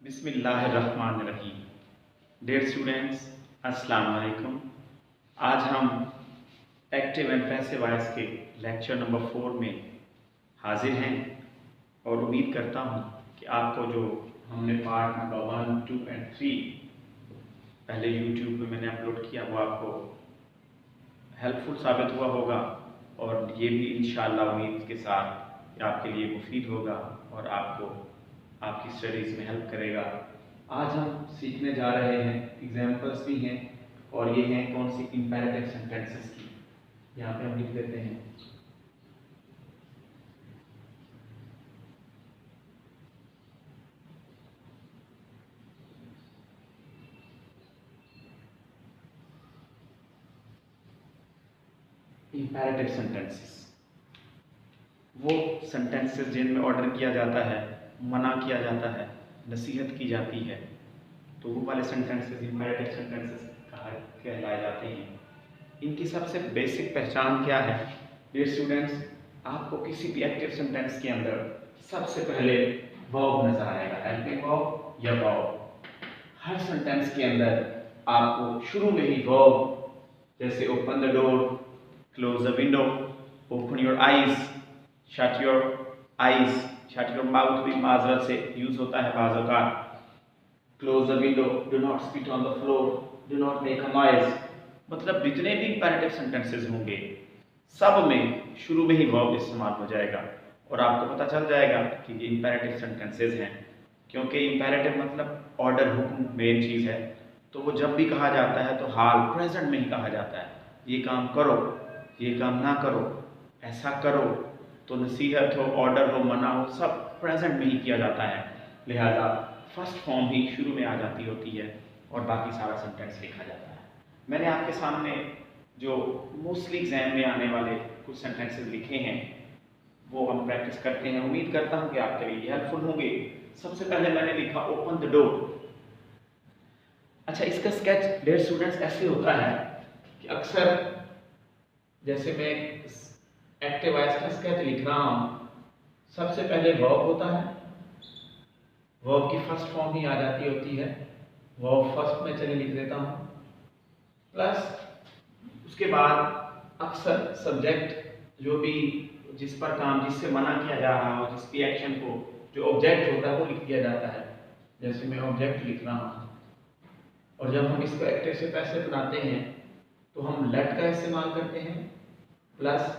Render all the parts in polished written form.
बिस्मिल्लाहिर्रहमानिर्रहीम। Dear students, अस्सलाम वालेकुम। आज हम एक्टिव एंड पैसिव वॉइस के लेक्चर नंबर 4 में हाजिर हैं और उम्मीद करता हूं कि आपको जो हमने पार्ट नंबर 1, 2 एंड 3 पहले यूट्यूब पे मैंने अपलोड किया वो आपको हेल्पफुल साबित हुआ होगा और ये भी इंशाअल्लाह उम्मीद के साथ कि आपके लिए मुफीद होगा और आपको आपकी स्टडीज़ में हेल्प करेगा। आज हम सीखने जा रहे हैं, एग्जाम्पल्स भी हैं और ये हैं कौन सी इंपेरेटिव सेंटेंसेस की। यहाँ पे हम लिख देते हैं इंपेरेटिव सेंटेंसेस। वो सेंटेंसेस जिनमें ऑर्डर किया जाता है, मना किया जाता है, नसीहत की जाती है, तो वो वाले सेंटेंसेस इंपेरेटिव सेंटेंसेस कहलाए जाते हैं। इनकी सबसे बेसिक पहचान क्या है? डियर स्टूडेंट्स, आपको किसी भी एक्टिव सेंटेंस के अंदर सबसे पहले वर्ब नजर आएगा, हेल्पिंग वर्ब या वर्ब। हर सेंटेंस के अंदर आपको शुरू में ही वर्ब, जैसे open the door, close the window, open your eyes, shut your eyes, shut your mouth भी माजरत से यूज होता है बाज़ औक़ात। Close the window, do not spit on the floor, do not make a noise. मतलब जितने भी इंपेरेटिव सेंटेंसेस होंगे सब में शुरू में ही वर्ब इस्तेमाल हो जाएगा और आपको पता चल जाएगा कि ये इंपेरेटिव सेंटेंसेस हैं, क्योंकि इंपेरेटिव मतलब ऑर्डर, हुक्म मेन चीज़ है। तो वो जब भी कहा जाता है तो हाल प्रेजेंट में ही कहा जाता है। ये काम करो, ये काम ना करो, ऐसा करो, तो नसीहत हो, ऑर्डर हो, मना हो, सब प्रेजेंट में ही किया जाता है। लिहाजा फर्स्ट फॉर्म ही शुरू में आ जाती होती है और बाकी सारा सेंटेंस लिखा जाता है। मैंने आपके सामने जो मोस्टली एग्जाम में आने वाले कुछ सेंटेंसेस लिखे हैं वो हम प्रैक्टिस करते हैं। उम्मीद करता हूं कि आपके लिए हेल्पफुल होंगे। सबसे पहले मैंने लिखा ओपन द डोर। अच्छा, इसका स्केच डियर स्टूडेंट्स ऐसे होता है कि अक्सर जैसे मैं एक्टिव वॉइस का स्केच लिख रहा हूं, सबसे पहले वर्ब होता है, वर्ब की फर्स्ट फॉर्म ही आ जाती होती है, वर्ब फर्स्ट में चलिए लिख देता हूं, प्लस उसके बाद अक्सर सब्जेक्ट जो भी जिस पर काम, जिससे मना किया जा रहा हो, जिस भी एक्शन को जो ऑब्जेक्ट होता है वो लिख दिया जाता है। जैसे मैं ऑब्जेक्ट लिख रहा हूँ और जब हम इसको एक्टिव से पैसिव बनाते हैं तो हम लेट का इस्तेमाल करते हैं, प्लस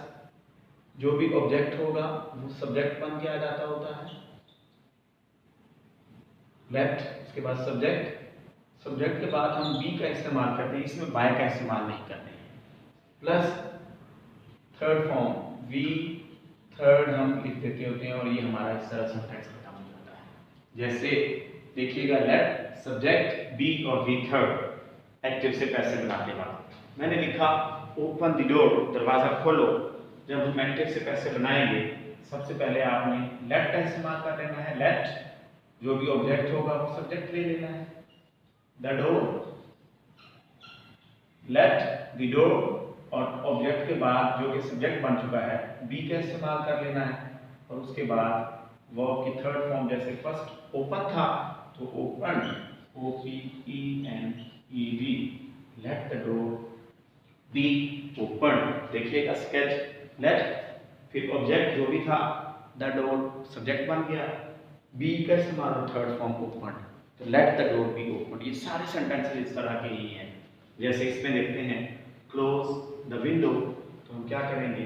जो भी ऑब्जेक्ट होगा वो सब्जेक्ट बन के आ जाता होता है, लेट, उसके बाद सब्जेक्ट, सब्जेक्ट के बाद हम बी का इस्तेमाल करते हैं, इसमें बाय का इस्तेमाल नहीं करते हैं, plus third form V, third हम लिख देते होते हैं और ये हमारा इस तरह सेंटेंस खत्म हो जाता है। जैसे देखिएगा, लेट, सब्जेक्ट, बी और वी थर्ड एक्टिव से पैसिव बनाते वक्त मैंने लिखा ओपन द डोर, दरवाजा खोलो। जब हम एक्टिव से पैसिव बनाएंगे सबसे पहले आपने लेट का इस्तेमाल कर लेना है। लेट, जो भी ऑब्जेक्ट होगा वो सब्जेक्ट ले लेना है, the door, late the door, और ऑब्जेक्ट के बाद जो कि सब्जेक्ट बन चुका है बी का इस्तेमाल कर लेना है और उसके बाद वर्ब की थर्ड फॉर्म, जैसे फर्स्ट ओपन था तो open, O P E N E D, let the door be open. देखिएगा स्केच, लेट, फिर ऑब्जेक्ट जो भी था द डोर, सब्जेक्ट बन गया, बी का इस्तेमाल थर्ड फॉर्म ओपन, तो let the door be open. ये सारे सेंटेंसेस इस तरह के ही हैं। जैसे इसमें देखते हैं क्लोज द विंडो, तो हम क्या करेंगे,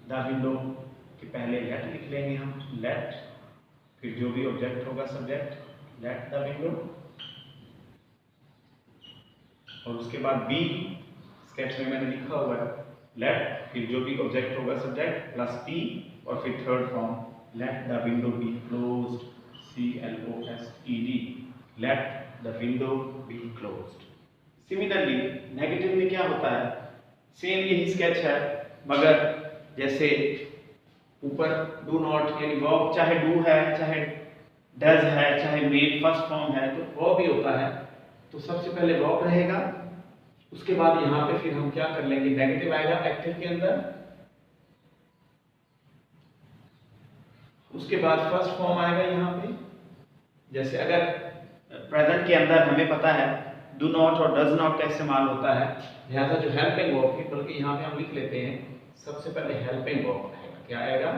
द विंडो के पहले लेट लिख लेंगे हम, लेट, फिर जो भी ऑब्जेक्ट होगा सब्जेक्ट, लेट द विंडो, और उसके बाद बी, स्केच में मैंने लिखा हुआ है लेट, फिर जो भी ऑब्जेक्ट होगा सब्जेक्ट प्लस पी, और फिर third form let the window be closed, CLOSED, let the window be closed. Similarly negative में क्या होता है, सेम यही स्केच है, मगर जैसे ऊपर डू नॉट, यानी वर्ब चाहे डू है, चाहे डज है, चाहे मेड फर्स्ट फॉर्म है, तो वर्ब भी होता है। तो सबसे पहले वर्ब रहेगा, उसके बाद यहाँ पे फिर हम क्या कर लेंगे, नेगेटिव आएगा एक्टिव के अंदर, उसके बाद फर्स्ट फॉर्म आएगा यहाँ पे। जैसे अगर प्रेजेंट के अंदर हमें पता है डू नॉट और डज नॉट का इस्तेमाल होता है, लिहाजा जो हेल्पिंग वर्ब है, बल्कि यहाँ पे हम लिख लेते हैं सबसे पहले हेल्पिंग वर्ब आएगा। क्या आएगा?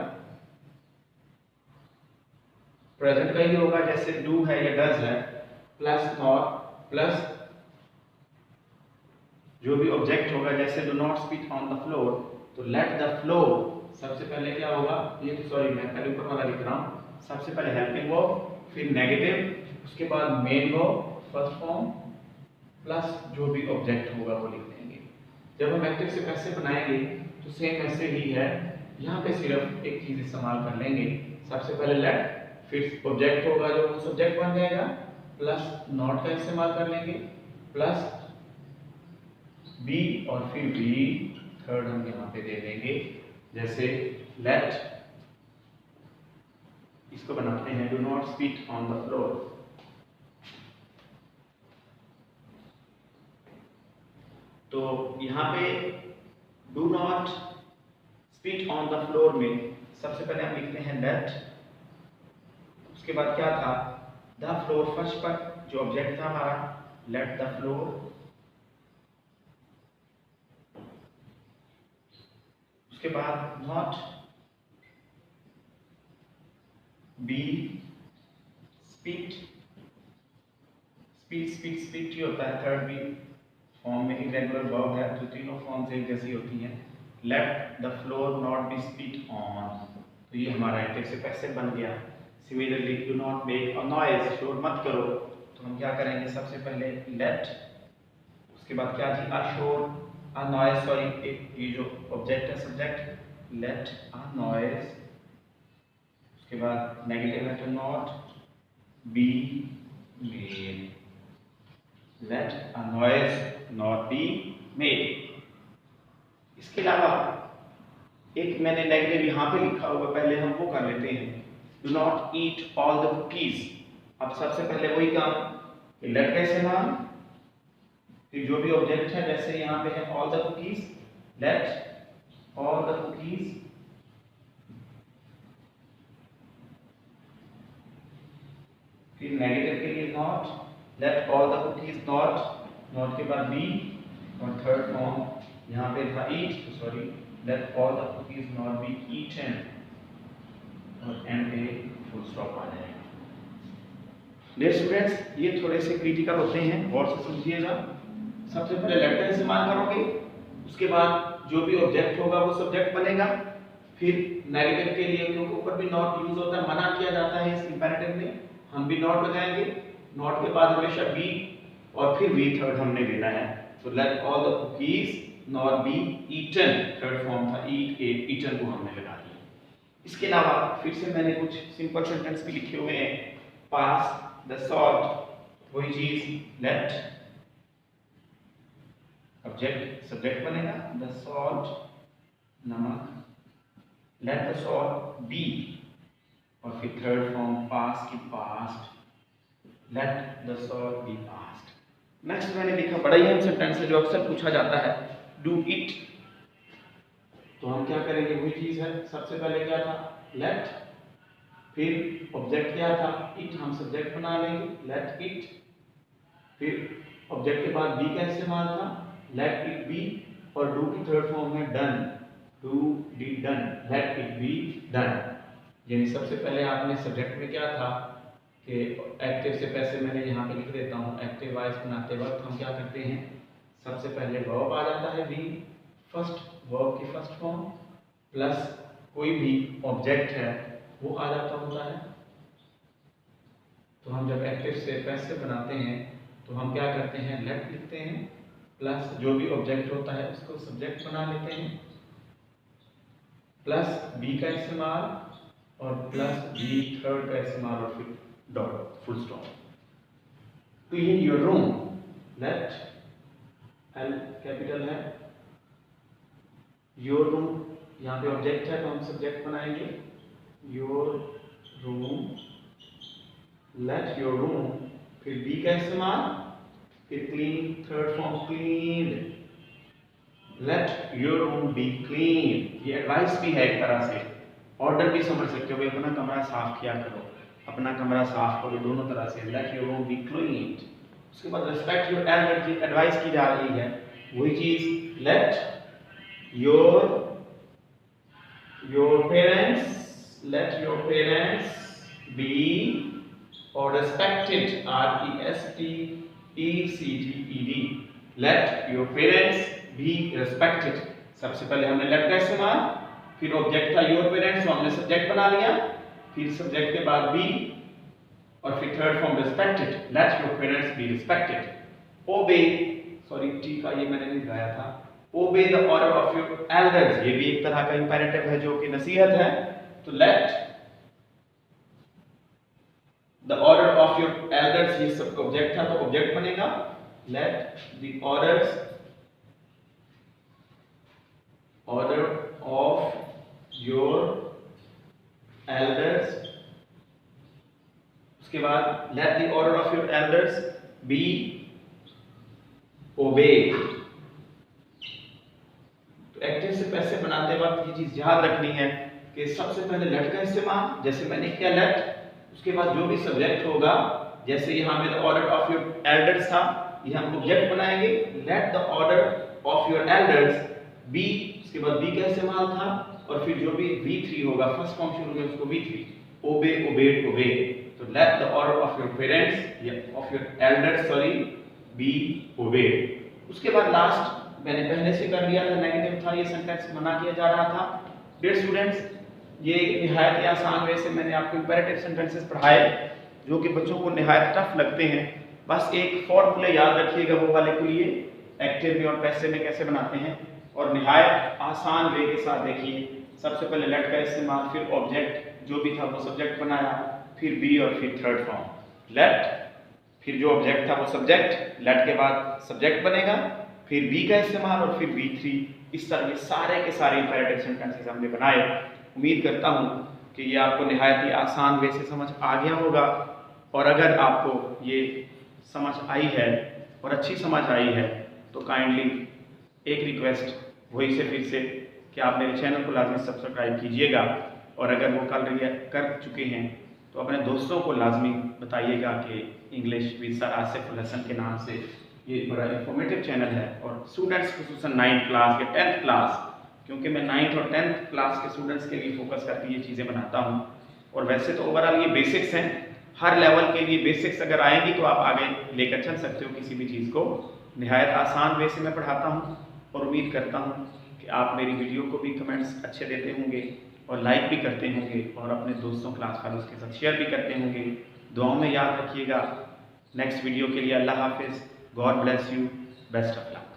प्रेजेंट का ही होगा, जैसे डू है या डज है, प्लस नॉट प्लस जो भी ऑब्जेक्ट होगा, जैसे do not speak on the floor, तो लेट द फ्लोर सबसे पहले क्या होगा, ये सॉरी मैं पहले ऊपर वाला लिख रहा हूँ, सबसे पहले हेल्पिंग वर्ब, फिर नेगेटिव, उसके बाद main verb first form plus जो भी ऑब्जेक्ट होगा वो लिख देंगे। जब हम एक्टिव से पैसिव बनाएंगे तो सेम ऐसे ही है, यहाँ पे सिर्फ एक चीज इस्तेमाल कर लेंगे, सबसे पहले लेट, फिर ऑब्जेक्ट होगा जो वो सब्जेक्ट बन जाएगा, प्लस नॉट का इस्तेमाल कर लेंगे, प्लस बी और फिर बी थर्ड हम यहाँ पे दे देंगे, जैसे लेट, इसको बनाते हैं do not speak on the floor. तो यहाँ पे do not speak on the floor में सबसे पहले हम लिखते हैं लेट, उसके बाद क्या था, द फ्लोर, फर्स्ट पर जो ऑब्जेक्ट था हमारा, लेट द फ्लोर, उसके बाद not, be, speak, speak speak speak ही होता है थर्ड बी फॉर्म में, इरेगुलर वर्ब है, तो तीनों फॉर्म्स एक जैसी होती हैं। Let the floor not be speak on, तो ये हमारा एक्टिव से पैसिव बन गया। Similarly do not make a noise, शोर मत करो, तो हम क्या करेंगे, सबसे पहले लेट, उसके बाद क्या थी, अ शोर, अ नॉइज, सॉरी ये जो ऑब्जेक्ट है सब्जेक्ट, लेट अ नॉइज, उसके बाद नेगेटिव है तो not, be made, let a noise not be made. इसके अलावा एक मैंने नेगेटिव यहाँ पे लिखा हुआ, पहले हम वो कर लेते हैं, do not eat all the cookies. अब सबसे पहले वही काम, लेट का इस्तेमाल, फिर जो भी ऑब्जेक्ट है, जैसे यहाँ पे है all the cookies, late all the cookies, फिर नेगेटिव के लिए not, late all the cookies not, not के बाद बी, और थर्ड फॉर्म यहाँ पे था ईट, तो sorry let all the cookies not be eaten, और एंड पे फुल स्टॉप आ जाएगा। डियर स्टूडेंट्स, ये थोड़े से क्रिटिकल होते हैं, गौर से समझिएगा। सबसे पहले लेट का इस्तेमाल करोगे, उसके बाद जो भी ऑब्जेक्ट होगा वो सब्जेक्ट बनेगा, फिर नेगेटिव के लिए क्योंकि ऊपर भी नॉट यूज होता है, मना किया जाता है इस इंपेरेटिव में, हम भी नॉट लगाएंगे, नॉट के बाद हमेशा बी और फिर वी थर्ड हमने लेना है, तो let all the cookies not be eaten, third form था ईट, ईटन को हमने लगा दिया। इसके अलावा फिर से मैंने कुछ सिंपल सेंटेंस भी लिखे हुए हैं, पास द सॉल्ट, वही चीज, लेट ऑब्जेक्ट सब्जेक्ट बनेगा, द सॉल्ट नमक, लेट द सॉल्ट बी, और फिर थर्ड फॉर्म पास की passed, let the salt be passed. Next मैंने लिखा, बड़ा ही सेंटेंस है जो अक्सर पूछा जाता है, डू इट, तो हम क्या करेंगे, वही चीज है, सबसे पहले क्या था, लेट, फिर ऑब्जेक्ट क्या था, इट, हम सब्जेक्ट बना लेंगे, लेट इट, फिर ऑब्जेक्ट के बाद बी का इस्तेमाल था, लेट इट बी, और डू की थर्ड फॉर्म है done, do D done, let it be done. यानी सबसे पहले आपने सब्जेक्ट में क्या था कि एक्टिव से पैसिव, मैंने यहाँ पे लिख देता हूँ, एक्टिव वॉइस बनाते वक्त हम क्या करते हैं, सबसे पहले वर्ब आ जाता है बी, फर्स्ट वर्ब की फर्स्ट फॉर्म, प्लस कोई भी ऑब्जेक्ट है वो आ जाता होता है। तो हम जब एक्टिव से पैसिव बनाते हैं तो हम क्या करते हैं, लेट लिखते हैं, प्लस जो भी ऑब्जेक्ट होता है उसको सब्जेक्ट बना लेते हैं, प्लस बी का इस्तेमाल, और प्लस बी थर्ड का इस्तेमाल, और फिर dot, full stop. Clean your room, let, L capital है, योर रूम, यहाँ पे ऑब्जेक्ट है तो हम सब्जेक्ट बनाएंगे, your room, let your room, फिर बी का इस्तेमाल, फिर clean, third form clean, let your room be clean. ये एडवाइस भी है एक तरह से, ऑर्डर भी समझ सकते हो, अपना कमरा साफ किया करो, अपना कमरा साफ करो दोनों तरह से, late your room be clean. उसके बाद रिस्पेक्ट योर एल्डर की एडवाइस की जा रही है, वही चीज late your parents be or respected, RESPECTED, let your parents be respected। सबसे पहले हमने let का इस्तेमाल, फिर ऑब्जेक्ट था your parents, तो हमने सब्जेक्ट बना लिया, फिर सब्जेक्ट के बाद be और फिर third form respected, let your parents be respected। obey, sorry T का ये मैंने नहीं गाया था, obey the order of your elders, ये भी एक तरह का इंपेरेटिव है जो कि नसीहत है। तो let the order of your elders, ये सब ऑब्जेक्ट था तो ऑब्जेक्ट बनेगा let the order of your elders, उसके बाद let the order of your elders be obeyed। तो एक्टिव से पैसिव बनाते वक्त ये चीज याद रखनी है कि सबसे पहले लेट का इस्तेमाल, जैसे मैंने किया लेट, उसके बाद जो भी सब्जेक्ट होगा, जैसे यहाँ पे the order of your elders था, ये हम ऑब्जेक्ट बनाएंगे let the order of your elders be, उसके बाद बी का इस्तेमाल था, और फिर जो भी V3 होगा फर्स्ट फॉर्म शुरू में उसको V3, ओबे ओबेड ओबे। तो let the order of your parents या of your elders sorry be obeyed. उसके बाद लास्ट मैंने पहले से कर लिया था, नेगेटिव था, ये सेंटेंस मना किया जा रहा था। डियर स्टूडेंट्स, ये निहायत ही आसान वे से मैंने आपको इंपेरेटिव सेंटेंसेस पढ़ाए जो कि बच्चों को निहायत टफ लगते हैं। बस एक फॉर्मूले याद रखिएगा वो वाले के लिए, एक्टिव में और पैसिव में कैसे बनाते हैं, और निहायत आसान वे के साथ देखिए। सबसे पहले लेट का इस्तेमाल, फिर ऑब्जेक्ट जो भी था वो सब्जेक्ट बनाया, फिर बी और फिर थर्ड फॉर्म लेट, फिर जो ऑब्जेक्ट था वो सब्जेक्ट, लेट के बाद सब्जेक्ट बनेगा, फिर बी का इस्तेमाल और फिर V3। इस तरह के सारे इंपेरेटिव सेंटेंसेस हमने बनाए। उम्मीद करता हूँ कि ये आपको निहायत ही आसान वे से समझ आ गया होगा, और अगर आपको ये समझ आई है और अच्छी समझ आई है तो काइंडली एक रिक्वेस्ट वही से फिर से कि आप मेरे चैनल को लाजमी सब्सक्राइब कीजिएगा, और अगर वो कर चुके हैं तो अपने दोस्तों को लाजमी बताइएगा कि इंग्लिश विद सर आसिफ उल हसन के नाम से ये बड़ा इंफॉर्मेटिव चैनल है। और स्टूडेंट्स खुसूसन 9th क्लास या 10th क्लास, क्योंकि मैं 9th और 10th क्लास के स्टूडेंट्स के लिए फोकस करके ये चीज़ें बनाता हूँ। और वैसे तो ओवरऑल ये बेसिक्स हैं, हर लेवल के लिए बेसिक्स अगर आएंगी तो आप आगे लेकर चल सकते हो किसी भी चीज़ को। निहायत आसान वे से मैं पढ़ाता हूँ, और उम्मीद करता हूँ कि आप मेरी वीडियो को भी कमेंट्स अच्छे देते होंगे और लाइक भी करते होंगे, और अपने दोस्तों क्लास फेलोज के साथ शेयर भी करते होंगे। दुआओं में याद रखिएगा। नेक्स्ट वीडियो के लिए अल्लाह हाफिज़, God bless you, best of luck.